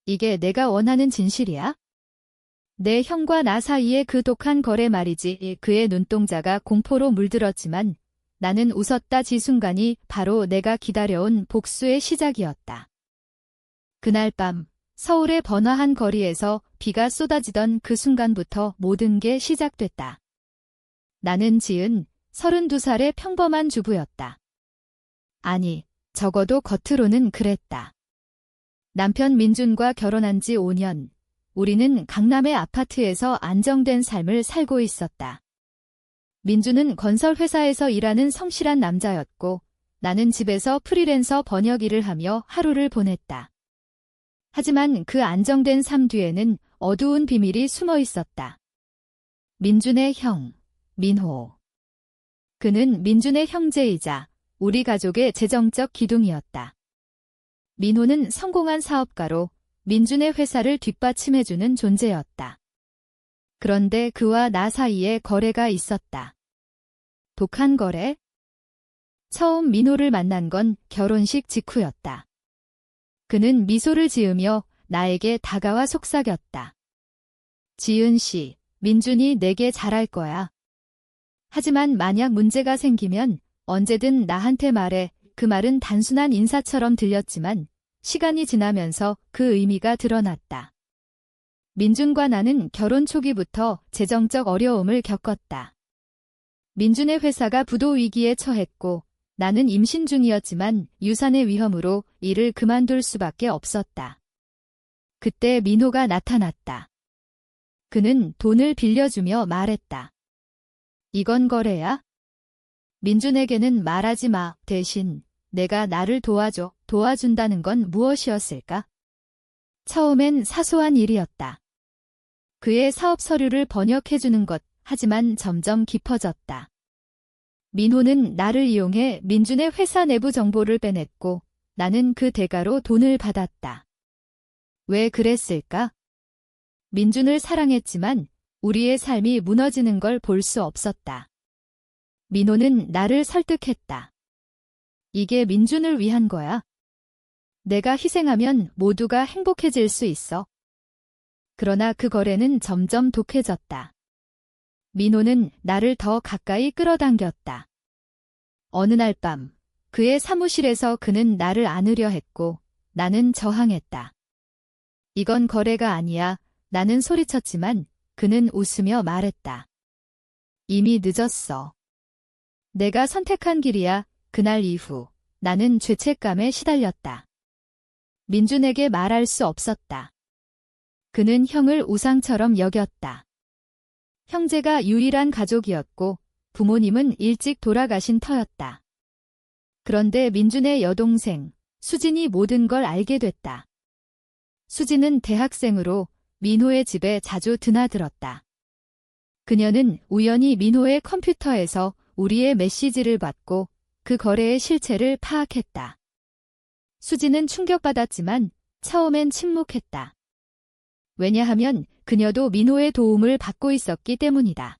이게 내가 원하는 진실이야? 내 형과 나 사이의 그 독한 거래 말이지. 그의 눈동자가 공포로 물들었지만 나는 웃었다. 지 순간이 바로 내가 기다려온 복수의 시작이었다. 그날 밤 서울의 번화한 거리에서 비가 쏟아지던 그 순간부터 모든 게 시작됐다. 나는 지은 32살의 평범한 주부였다. 아니, 적어도 겉으로는 그랬다. 남편 민준과 결혼한 지 5년, 우리는 강남의 아파트에서 안정된 삶을 살고 있었다. 민준은 건설회사에서 일하는 성실한 남자였고, 나는 집에서 프리랜서 번역 일을 하며 하루를 보냈다. 하지만 그 안정된 삶 뒤에는 어두운 비밀이 숨어 있었다. 민준의 형, 민호. 그는 민준의 형제이자 우리 가족의 재정적 기둥이었다. 민호는 성공한 사업가로 민준의 회사를 뒷받침해주는 존재였다. 그런데 그와 나 사이에 거래가 있었다. 독한 거래? 처음 민호를 만난 건 결혼식 직후였다. 그는 미소를 지으며 나에게 다가와 속삭였다. 지은 씨, 민준이 내게 잘할 거야. 하지만 만약 문제가 생기면 언제든 나한테 말해. 그 말은 단순한 인사처럼 들렸지만 시간이 지나면서 그 의미가 드러났다. 민준과 나는 결혼 초기부터 재정적 어려움을 겪었다. 민준의 회사가 부도 위기에 처했고 나는 임신 중이었지만 유산의 위험으로 일을 그만둘 수밖에 없었다. 그때 민호가 나타났다. 그는 돈을 빌려주며 말했다. 이건 거래야? 민준에게는 말하지 마. 대신 내가 나를 도와줘. 도와준다는 건 무엇이었을까? 처음엔 사소한 일이었다. 그의 사업 서류를 번역해주는 것. 하지만 점점 깊어졌다. 민호는 나를 이용해 민준의 회사 내부 정보를 빼냈고 나는 그 대가로 돈을 받았다. 왜 그랬을까? 민준을 사랑했지만 우리의 삶이 무너지는 걸 볼 수 없었다. 민호는 나를 설득했다. 이게 민준을 위한 거야. 내가 희생하면 모두가 행복해질 수 있어. 그러나 그 거래는 점점 독해졌다. 민호는 나를 더 가까이 끌어당겼다. 어느 날 밤, 그의 사무실에서 그는 나를 안으려 했고 나는 저항했다. 이건 거래가 아니야. 나는 소리쳤지만 그는 웃으며 말했다. 이미 늦었어. 내가 선택한 길이야. 그날 이후 나는 죄책감에 시달렸다. 민준에게 말할 수 없었다. 그는 형을 우상처럼 여겼다. 형제가 유일한 가족이었고 부모님은 일찍 돌아가신 터였다. 그런데 민준의 여동생 수진이 모든 걸 알게 됐다. 수진은 대학생으로 민호의 집에 자주 드나들었다. 그녀는 우연히 민호의 컴퓨터에서 우리의 메시지를 받고 그 거래의 실체를 파악했다. 수진은 충격받았지만 처음엔 침묵했다. 왜냐하면 그녀도 민호의 도움을 받고 있었기 때문이다.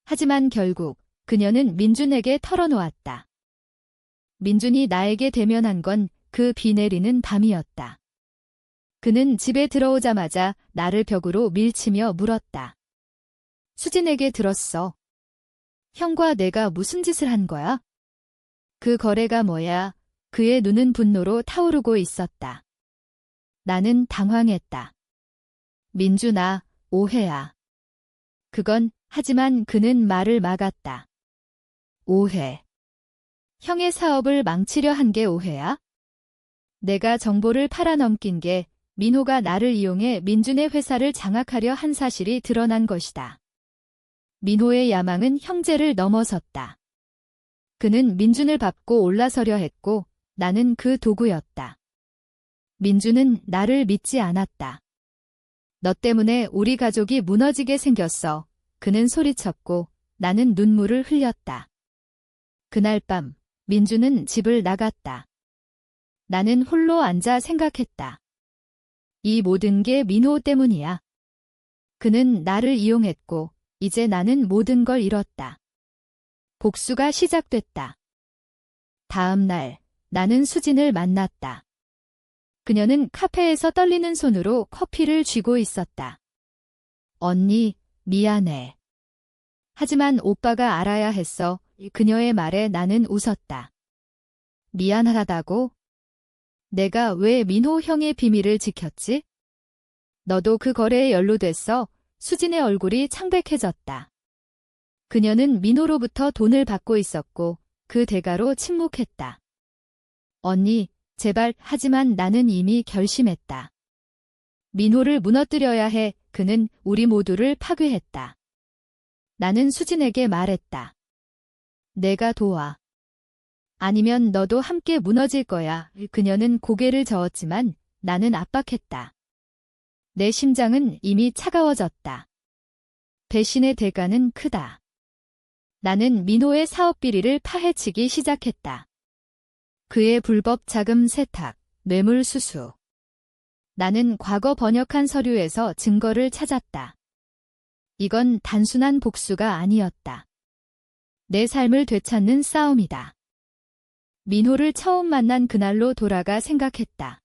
하지만 결국 그녀는 민준에게 털어놓았다. 민준이 나에게 대면한 건 그 비 내리는 밤이었다. 그는 집에 들어오자마자 나를 벽으로 밀치며 물었다. 수진에게 들었어. 형과 내가 무슨 짓을 한 거야? 그 거래가 뭐야? 그의 눈은 분노로 타오르고 있었다. 나는 당황했다. 민준아, 오해야. 하지만 그는 말을 막았다. 오해. 형의 사업을 망치려 한 게 오해야? 내가 정보를 팔아넘긴 게 민호가 나를 이용해 민준의 회사를 장악하려 한 사실이 드러난 것이다. 민호의 야망은 형제를 넘어섰다. 그는 민준을 밟고 올라서려 했고 나는 그 도구였다. 민준은 나를 믿지 않았다. 너 때문에 우리 가족이 무너지게 생겼어. 그는 소리쳤고 나는 눈물을 흘렸다. 그날 밤 민준은 집을 나갔다. 나는 홀로 앉아 생각했다. 이 모든 게 민호 때문이야. 그는 나를 이용했고 이제 나는 모든 걸 잃었다. 복수가 시작됐다. 다음 날 나는 수진을 만났다. 그녀는 카페에서 떨리는 손으로 커피를 쥐고 있었다. 언니, 미안해. 하지만 오빠가 알아야 했어. 그녀의 말에 나는 웃었다. 미안하다고? 내가 왜 민호 형의 비밀을 지켰지? 너도 그 거래에 연루됐어. 수진의 얼굴이 창백해졌다. 그녀는 민호로부터 돈을 받고 있었고 그 대가로 침묵했다. 언니, 제발. 하지만 나는 이미 결심했다. 민호를 무너뜨려야 해. 그는 우리 모두를 파괴했다. 나는 수진에게 말했다. 내가 도와. 아니면 너도 함께 무너질 거야. 그녀는 고개를 저었지만 나는 압박했다. 내 심장은 이미 차가워졌다. 배신의 대가는 크다. 나는 민호의 사업 비리를 파헤치기 시작했다. 그의 불법 자금 세탁, 뇌물 수수. 나는 과거 번역한 서류에서 증거를 찾았다. 이건 단순한 복수가 아니었다. 내 삶을 되찾는 싸움이다. 민호를 처음 만난 그날로 돌아가 생각했다.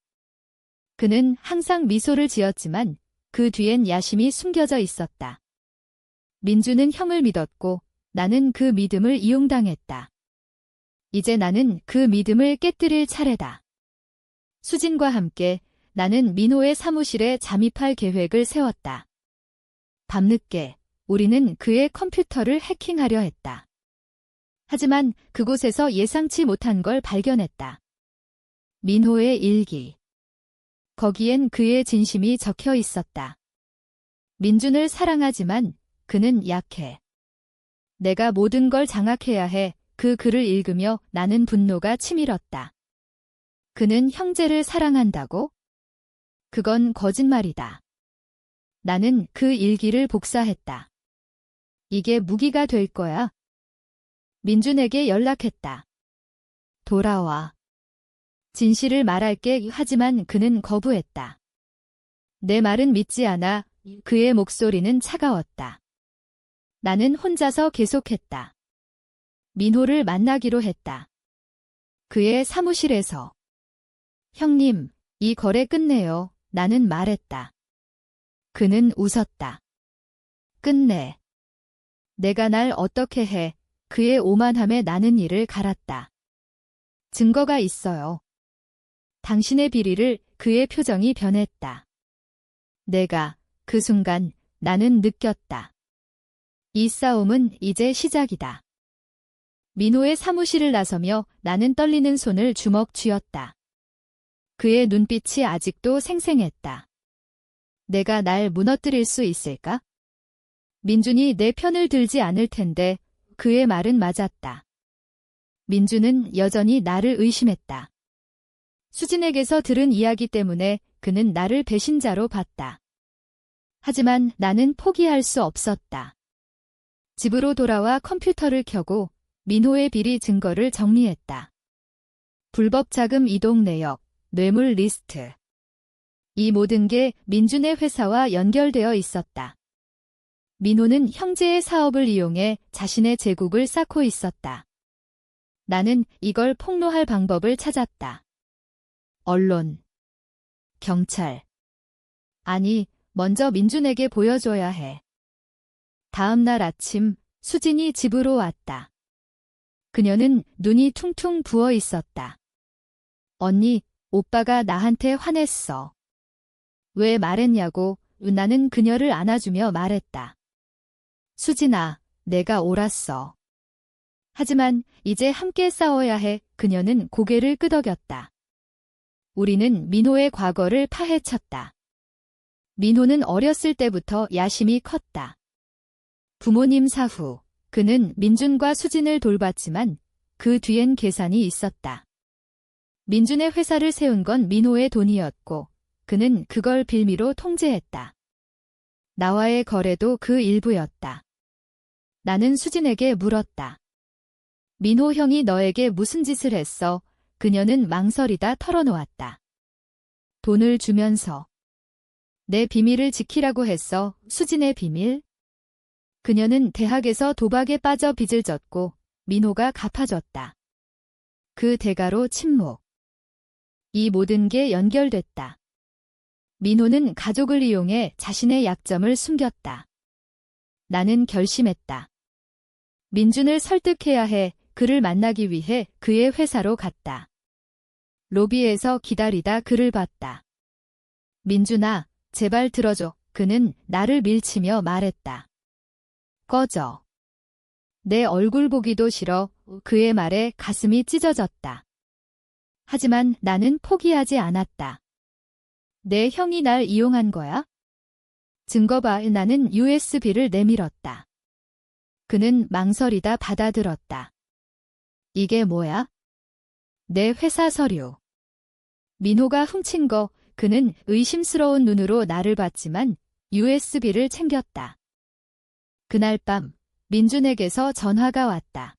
그는 항상 미소를 지었지만 그 뒤엔 야심이 숨겨져 있었다. 민주는 형을 믿었고 나는 그 믿음을 이용당했다. 이제 나는 그 믿음을 깨뜨릴 차례다. 수진과 함께 나는 민호의 사무실에 잠입할 계획을 세웠다. 밤늦게 우리는 그의 컴퓨터를 해킹하려 했다. 하지만 그곳에서 예상치 못한 걸 발견했다. 민호의 일기. 거기엔 그의 진심이 적혀 있었다. 민준을 사랑하지만 그는 약해. 내가 모든 걸 장악해야 해. 그 글을 읽으며 나는 분노가 치밀었다. 그는 형제를 사랑한다고? 그건 거짓말이다. 나는 그 일기를 복사했다. 이게 무기가 될 거야. 민준에게 연락했다. 돌아와. 진실을 말할게. 하지만 그는 거부했다. 내 말은 믿지 않아. 그의 목소리는 차가웠다. 나는 혼자서 계속했다. 민호를 만나기로 했다. 그의 사무실에서. 형님, 이 거래 끝내요. 나는 말했다. 그는 웃었다. 끝내. 내가 날 어떻게 해. 그의 오만함에 나는 이를 갈았다. 증거가 있어요. 당신의 비리를. 그의 표정이 변했다. 내가 그 순간 나는 느꼈다. 이 싸움은 이제 시작이다. 민호의 사무실을 나서며 나는 떨리는 손을 주먹 쥐었다. 그의 눈빛이 아직도 생생했다. 내가 날 무너뜨릴 수 있을까? 민준이 내 편을 들지 않을 텐데. 그의 말은 맞았다. 민준은 여전히 나를 의심했다. 수진에게서 들은 이야기 때문에 그는 나를 배신자로 봤다. 하지만 나는 포기할 수 없었다. 집으로 돌아와 컴퓨터를 켜고 민호의 비리 증거를 정리했다. 불법 자금 이동 내역, 뇌물 리스트. 이 모든 게 민준의 회사와 연결되어 있었다. 민호는 형제의 사업을 이용해 자신의 제국을 쌓고 있었다. 나는 이걸 폭로할 방법을 찾았다. 언론, 경찰. 아니, 먼저 민준에게 보여줘야 해. 다음 날 아침, 수진이 집으로 왔다. 그녀는 눈이 퉁퉁 부어 있었다. 언니, 오빠가 나한테 화냈어. 왜 말했냐고. 나는 그녀를 안아주며 말했다. 수진아, 내가 옳았어. 하지만 이제 함께 싸워야 해. 그녀는 고개를 끄덕였다. 우리는 민호의 과거를 파헤쳤다. 민호는 어렸을 때부터 야심이 컸다. 부모님 사후, 그는 민준과 수진을 돌봤지만 그 뒤엔 계산이 있었다. 민준의 회사를 세운 건 민호의 돈이었고 그는 그걸 빌미로 통제했다. 나와의 거래도 그 일부였다. 나는 수진에게 물었다. 민호 형이 너에게 무슨 짓을 했어? 그녀는 망설이다 털어놓았다. 돈을 주면서. 내 비밀을 지키라고 했어. 수진의 비밀? 그녀는 대학에서 도박에 빠져 빚을 졌고 민호가 갚아줬다. 그 대가로 침묵. 이 모든 게 연결됐다. 민호는 가족을 이용해 자신의 약점을 숨겼다. 나는 결심했다. 민준을 설득해야 해. 그를 만나기 위해 그의 회사로 갔다. 로비에서 기다리다 그를 봤다. 민준아, 제발 들어줘. 그는 나를 밀치며 말했다. 꺼져. 내 얼굴 보기도 싫어. 그의 말에 가슴이 찢어졌다. 하지만 나는 포기하지 않았다. 내 형이 날 이용한 거야? 증거 봐. 나는 USB를 내밀었다. 그는 망설이다 받아들었다. 이게 뭐야? 내 회사 서류. 민호가 훔친 거. 그는 의심스러운 눈으로 나를 봤지만 USB를 챙겼다. 그날 밤 민준에게서 전화가 왔다.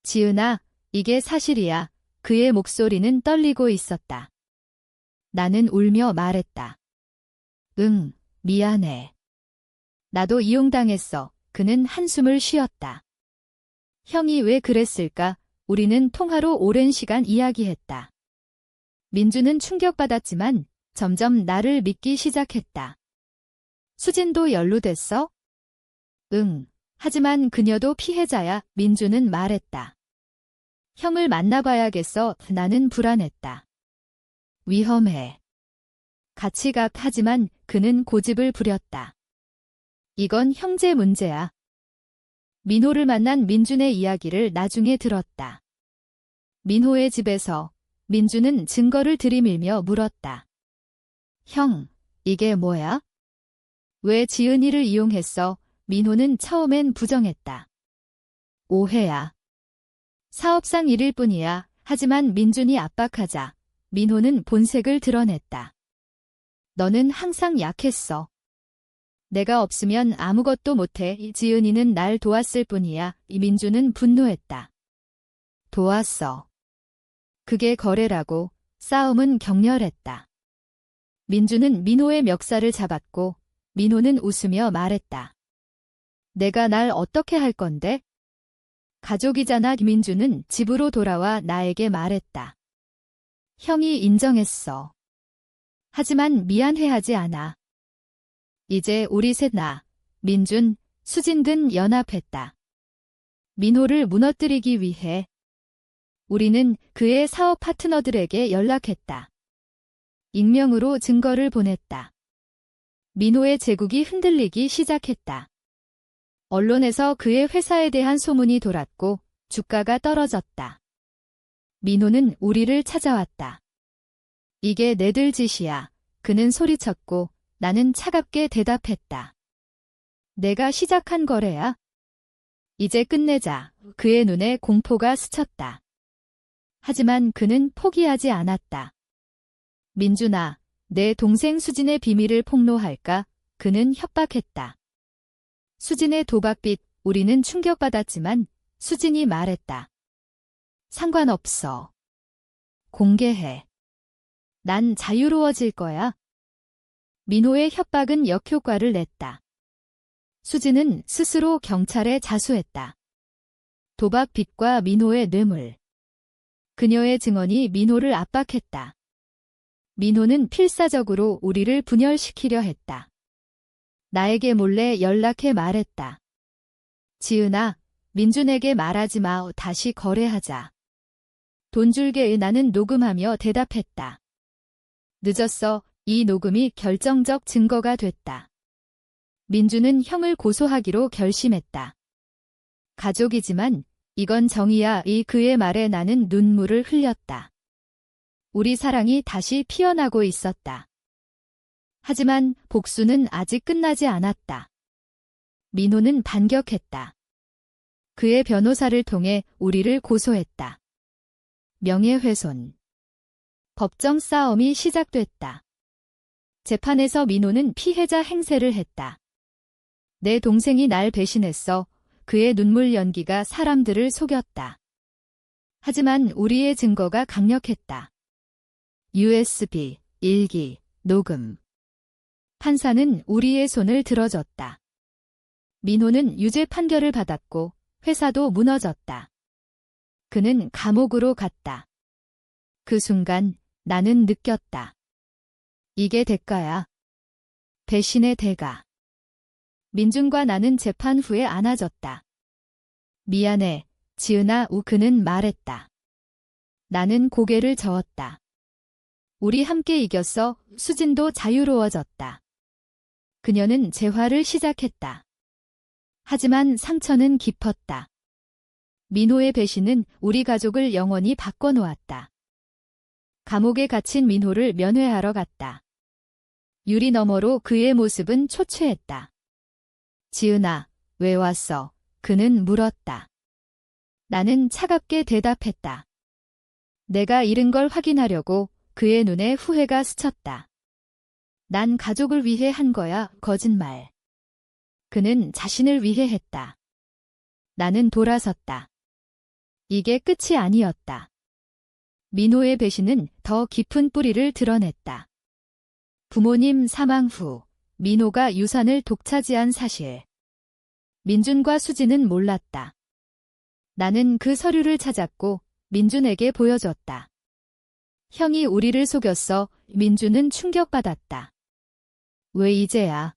지은아, 이게 사실이야. 그의 목소리는 떨리고 있었다. 나는 울며 말했다. 응, 미안해. 나도 이용당했어. 그는 한숨을 쉬었다. 형이 왜 그랬을까? 우리는 통화로 오랜 시간 이야기했다. 민준은 충격받았지만 점점 나를 믿기 시작했다. 수진도 연루됐어? 응. 하지만 그녀도 피해자야. 민준은 말했다. 형을 만나봐야겠어. 나는 불안했다. 위험해. 같이 가. 하지만 그는 고집을 부렸다. 이건 형제 문제야. 민호를 만난 민준의 이야기를 나중에 들었다. 민호의 집에서 민준은 증거를 들이밀며 물었다. 형, 이게 뭐야? 왜 지은이를 이용했어? 민호는 처음엔 부정했다. 오해야. 사업상 일일 뿐이야. 하지만 민준이 압박하자 민호는 본색을 드러냈다. 너는 항상 약했어. 내가 없으면 아무것도 못해. 지은이는 날 도왔을 뿐이야. 민준은 분노했다. 도왔어. 그게 거래라고. 싸움은 격렬했다. 민준은 민호의 멱살을 잡았고 민호는 웃으며 말했다. 내가 날 어떻게 할 건데? 가족이잖아. 민준은 집으로 돌아와 나에게 말했다. 형이 인정했어. 하지만 미안해하지 않아. 이제 우리 셋 민준, 수진 등 연합했다. 민호를 무너뜨리기 위해 우리는 그의 사업 파트너들에게 연락했다. 익명으로 증거를 보냈다. 민호의 제국이 흔들리기 시작했다. 언론에서 그의 회사에 대한 소문이 돌았고 주가가 떨어졌다. 민호는 우리를 찾아왔다. 이게 내들 짓이야. 그는 소리쳤고 나는 차갑게 대답했다. 내가 시작한 거래야. 이제 끝내자. 그의 눈에 공포가 스쳤다. 하지만 그는 포기하지 않았다. 민준아, 내 동생 수진의 비밀을 폭로할까? 그는 협박했다. 수진의 도박빚. 우리는 충격받았지만 수진이 말했다. 상관없어. 공개해. 난 자유로워질 거야. 민호의 협박은 역효과를 냈다. 수진은 스스로 경찰에 자수했다. 도박 빚과 민호의 뇌물. 그녀의 증언이 민호를 압박했다. 민호는 필사적으로 우리를 분열시키려 했다. 나에게 몰래 연락해 말했다. 지은아, 민준에게 말하지 마. 다시 거래하자. 돈 줄게. 나는 녹음하며 대답했다. 늦었어. 이 녹음이 결정적 증거가 됐다. 민준은 형을 고소하기로 결심했다. 가족이지만 이건 정의야. 그의 말에 나는 눈물을 흘렸다. 우리 사랑이 다시 피어나고 있었다. 하지만 복수는 아직 끝나지 않았다. 민호는 반격했다. 그의 변호사를 통해 우리를 고소했다. 명예훼손. 법정 싸움이 시작됐다. 재판에서 민호는 피해자 행세를 했다. 내 동생이 날 배신했어. 그의 눈물 연기가 사람들을 속였다. 하지만 우리의 증거가 강력했다. USB, 일기, 녹음. 판사는 우리의 손을 들어줬다. 민호는 유죄 판결을 받았고 회사도 무너졌다. 그는 감옥으로 갔다. 그 순간 나는 느꼈다. 이게 대가야. 배신의 대가. 민준과 나는 재판 후에 안아졌다. 미안해, 지은아. 그는 말했다. 나는 고개를 저었다. 우리 함께 이겼어. 수진도 자유로워졌다. 그녀는 재활을 시작했다. 하지만 상처는 깊었다. 민호의 배신은 우리 가족을 영원히 바꿔놓았다. 감옥에 갇힌 민호를 면회하러 갔다. 유리 너머로 그의 모습은 초췌했다. 지은아, 왜 왔어? 그는 물었다. 나는 차갑게 대답했다. 내가 잃은 걸 확인하려고. 그의 눈에 후회가 스쳤다. 난 가족을 위해 한 거야. 거짓말. 그는 자신을 위해 했다. 나는 돌아섰다. 이게 끝이 아니었다. 민호의 배신은 더 깊은 뿌리를 드러냈다. 부모님 사망 후 민호가 유산을 독차지한 사실. 민준과 수지는 몰랐다. 나는 그 서류를 찾았고 민준에게 보여줬다. 형이 우리를 속였어. 민준은 충격받았다. 왜 이제야?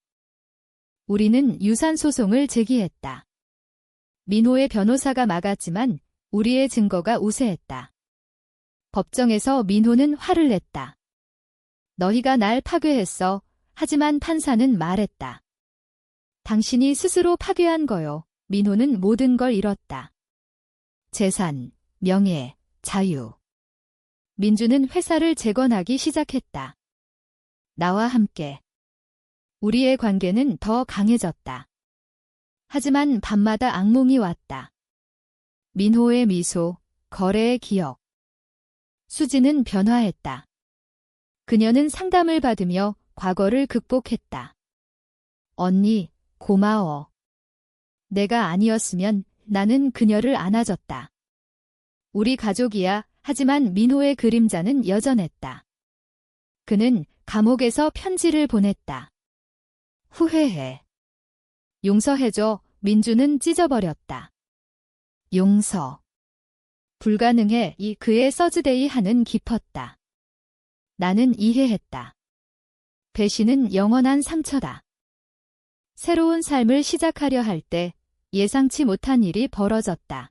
우리는 유산 소송을 제기했다. 민호의 변호사가 막았지만 우리의 증거가 우세했다. 법정에서 민호는 화를 냈다. 너희가 날 파괴했어. 하지만 판사는 말했다. 당신이 스스로 파괴한 거요. 민호는 모든 걸 잃었다. 재산, 명예, 자유. 민준은 회사를 재건하기 시작했다. 나와 함께. 우리의 관계는 더 강해졌다. 하지만 밤마다 악몽이 왔다. 민호의 미소, 거래의 기억. 수지는 변화했다. 그녀는 상담을 받으며 과거를 극복했다. 언니, 고마워. 내가 아니었으면 나는 그녀를 안아줬다. 우리 가족이야. 하지만 민호의 그림자는 여전했다. 그는 감옥에서 편지를 보냈다. 후회해. 용서해줘. 민준은 찢어버렸다. 용서. 불가능해. 이 그의 서즈데이 하는 깊었다. 나는 이해했다. 배신은 영원한 상처다. 새로운 삶을 시작하려 할 때 예상치 못한 일이 벌어졌다.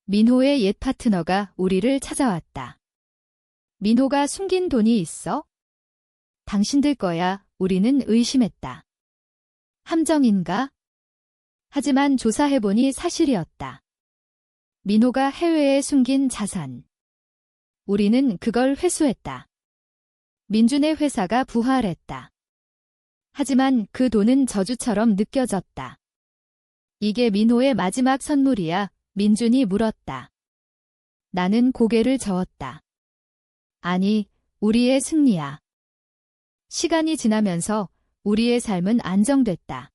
민호의 옛 파트너가 우리를 찾아왔다. 민호가 숨긴 돈이 있어? 당신들 거야. 우리는 의심했다. 함정인가? 하지만 조사해보니 사실이었다. 민호가 해외에 숨긴 자산. 우리는 그걸 회수했다. 민준의 회사가 부활했다. 하지만 그 돈은 저주처럼 느껴졌다. 이게 민호의 마지막 선물이야. 민준이 물었다. 나는 고개를 저었다. 아니, 우리의 승리야. 시간이 지나면서 우리의 삶은 안정됐다.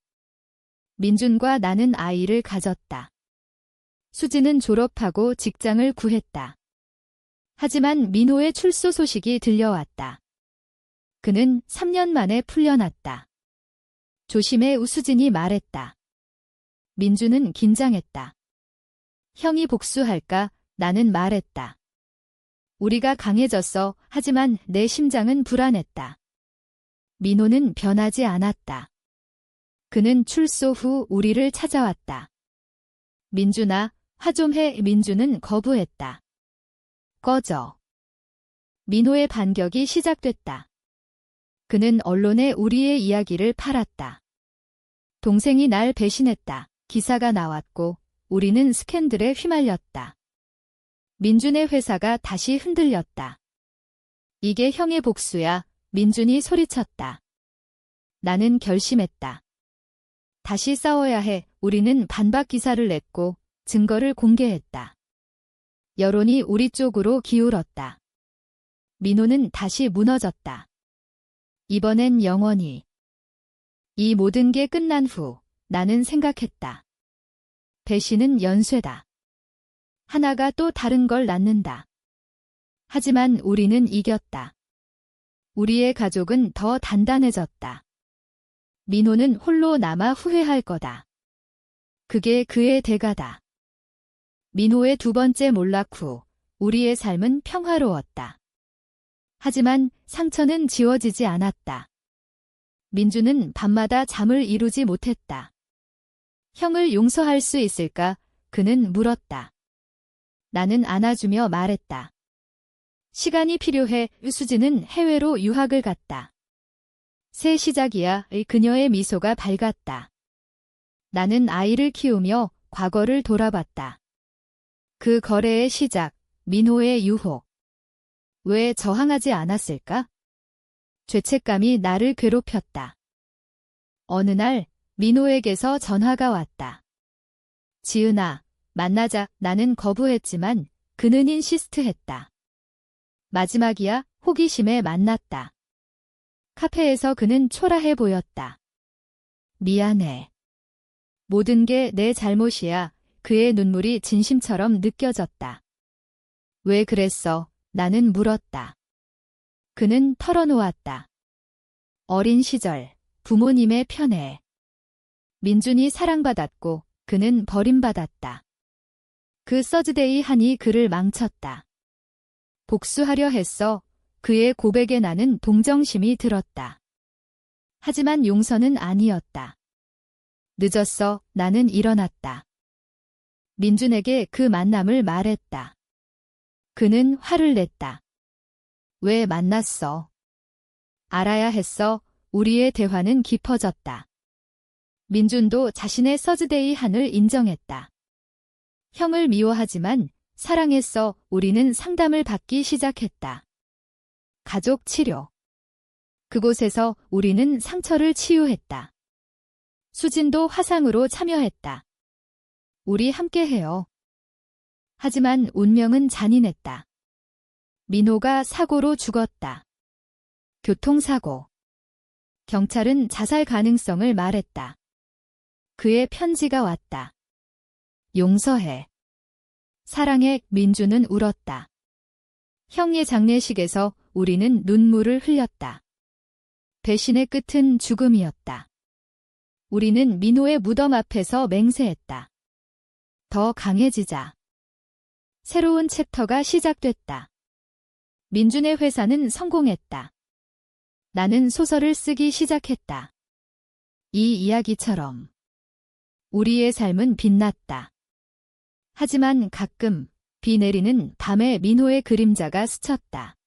민준과 나는 아이를 가졌다. 수지는 졸업하고 직장을 구했다. 하지만 민호의 출소 소식이 들려왔다. 그는 3년 만에 풀려났다. 조심해. 우수진이 말했다. 민준은 긴장했다. 형이 복수할까? 나는 말했다. 우리가 강해졌어. 하지만 내 심장은 불안했다. 민호는 변하지 않았다. 그는 출소 후 우리를 찾아왔다. 민준아, 화 좀 해. 민준은 거부했다. 꺼져. 민호의 반격이 시작됐다. 그는 언론에 우리의 이야기를 팔았다. 동생이 날 배신했다. 기사가 나왔고 우리는 스캔들에 휘말렸다. 민준의 회사가 다시 흔들렸다. 이게 형의 복수야. 민준이 소리쳤다. 나는 결심했다. 다시 싸워야 해. 우리는 반박 기사를 냈고 증거를 공개했다. 여론이 우리 쪽으로 기울었다. 민호는 다시 무너졌다. 이번엔 영원히. 이 모든 게 끝난 후 나는 생각했다. 배신은 연쇄다. 하나가 또 다른 걸 낳는다. 하지만 우리는 이겼다. 우리의 가족은 더 단단해졌다. 민호는 홀로 남아 후회할 거다. 그게 그의 대가다. 민호의 두 번째 몰락 후 우리의 삶은 평화로웠다. 하지만 상처는 지워지지 않았다. 민주는 밤마다 잠을 이루지 못했다. 형을 용서할 수 있을까? 그는 물었다. 나는 안아주며 말했다. 시간이 필요해. 수지는 해외로 유학을 갔다. 새 시작이야. 그녀의 미소가 밝았다. 나는 아이를 키우며 과거를 돌아봤다. 그 거래의 시작, 민호의 유혹. 왜 저항하지 않았을까? 죄책감이 나를 괴롭혔다. 어느 날 민호에게서 전화가 왔다. 지은아, 만나자. 나는 거부했지만 그는 인시스트했다. 마지막이야. 호기심에 만났다. 카페에서 그는 초라해 보였다. 미안해. 모든 게 내 잘못이야. 그의 눈물이 진심처럼 느껴졌다. 왜 그랬어? 나는 물었다. 그는 털어놓았다. 어린 시절, 부모님의 편애. 민준이 사랑받았고 그는 버림받았다. 그 서즈데이 한이 그를 망쳤다. 복수하려 했어. 그의 고백에 나는 동정심이 들었다. 하지만 용서는 아니었다. 늦었어. 나는 일어났다. 민준에게 그 만남을 말했다. 그는 화를 냈다. 왜 만났어? 알아야 했어. 우리의 대화는 깊어졌다. 민준도 자신의 서즈데이 한을 인정했다. 형을 미워하지만 사랑했어. 우리는 상담을 받기 시작했다. 가족 치료. 그곳에서 우리는 상처를 치유했다. 수진도 화상으로 참여했다. 우리 함께해요. 하지만 운명은 잔인했다. 민호가 사고로 죽었다. 교통사고. 경찰은 자살 가능성을 말했다. 그의 편지가 왔다. 용서해. 사랑해. 민주는 울었다. 형의 장례식에서 우리는 눈물을 흘렸다. 배신의 끝은 죽음이었다. 우리는 민호의 무덤 앞에서 맹세했다. 더 강해지자. 새로운 챕터가 시작됐다. 민준의 회사는 성공했다. 나는 소설을 쓰기 시작했다. 이 이야기처럼. 우리의 삶은 빛났다. 하지만 가끔 비 내리는 밤에 민호의 그림자가 스쳤다.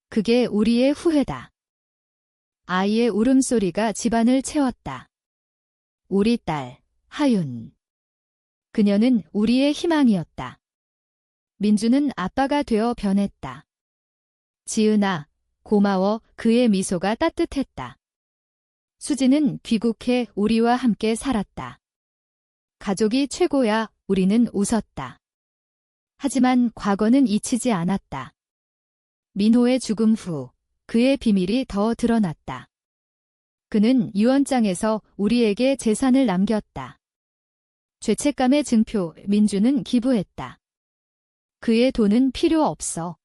그게 우리의 후회다. 아이의 울음소리가 집안을 채웠다. 우리 딸, 하윤. 그녀는 우리의 희망이었다. 민주는 아빠가 되어 변했다. 지은아, 고마워. 그의 미소가 따뜻했다. 수지는 귀국해 우리와 함께 살았다. 가족이 최고야. 우리는 웃었다. 하지만 과거는 잊히지 않았다. 민호의 죽음 후 그의 비밀이 더 드러났다. 그는 유언장에서 우리에게 재산을 남겼다. 죄책감의 증표. 민주는 기부했다. 그의 돈은 필요 없어.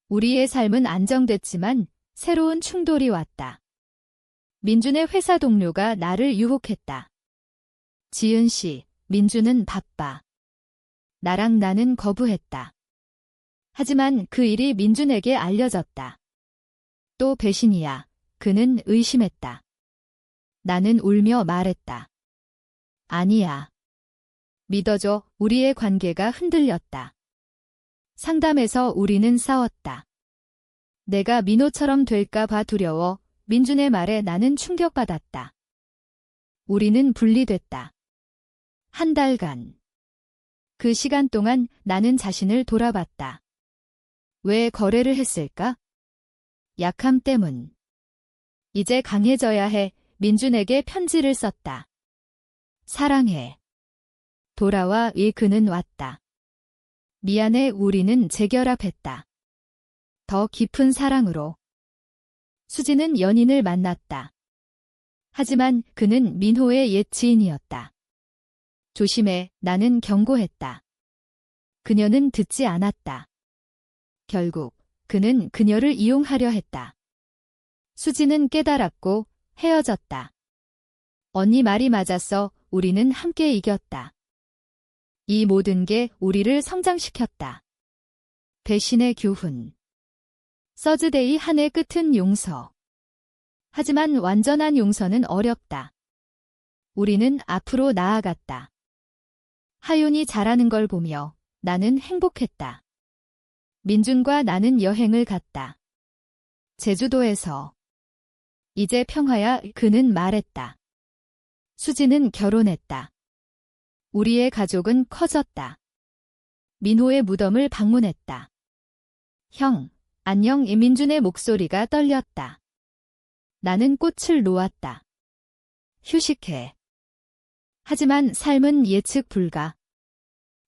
우리의 삶은 안정됐지만 새로운 충돌이 왔다. 민준의 회사 동료가 나를 유혹했다. 지은 씨, 민준은 바빠. 나는 거부했다. 하지만 그 일이 민준에게 알려졌다. 또 배신이야. 그는 의심했다. 나는 울며 말했다. 아니야. 믿어줘. 우리의 관계가 흔들렸다. 상담에서 우리는 싸웠다. 내가 민호처럼 될까 봐 두려워. 민준의 말에 나는 충격받았다. 우리는 분리됐다. 한 달간. 그 시간 동안 나는 자신을 돌아봤다. 왜 거래를 했을까? 약함 때문. 이제 강해져야 해. 민준에게 편지를 썼다. 사랑해. 돌아와. 그는 왔다. 미안해. 우리는 재결합했다. 더 깊은 사랑으로. 수지는 연인을 만났다. 하지만 그는 민호의 옛 지인이었다. 조심해. 나는 경고했다. 그녀는 듣지 않았다. 결국 그는 그녀를 이용하려 했다. 수지는 깨달았고 헤어졌다. 언니 말이 맞았어. 우리는 함께 이겼다. 이 모든 게 우리를 성장시켰다. 배신의 교훈. 서즈데이 한 해 끝은 용서. 하지만 완전한 용서는 어렵다. 우리는 앞으로 나아갔다. 하윤이 잘하는 걸 보며 나는 행복했다. 민준과 나는 여행을 갔다. 제주도에서. 이제 평화야, 그는 말했다. 수지는 결혼했다. 우리의 가족은 커졌다. 민호의 무덤을 방문했다. 형, 안녕. 민준의 목소리가 떨렸다. 나는 꽃을 놓았다. 휴식해. 하지만 삶은 예측 불가.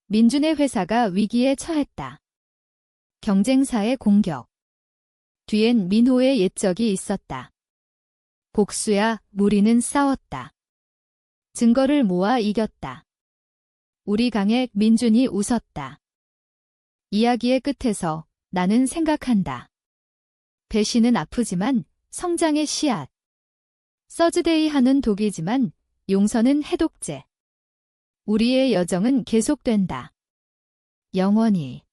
민준의 회사가 위기에 처했다. 경쟁사의 공격. 뒤엔 민호의 옛적이 있었다. 복수야, 우리는 싸웠다. 증거를 모아 이겼다. 우리 강에 민준이 웃었다. 이야기의 끝에서 나는 생각한다. 배신은 아프지만 성장의 씨앗. 서즈데이 하는 독이지만 용서는 해독제. 우리의 여정은 계속된다. 영원히.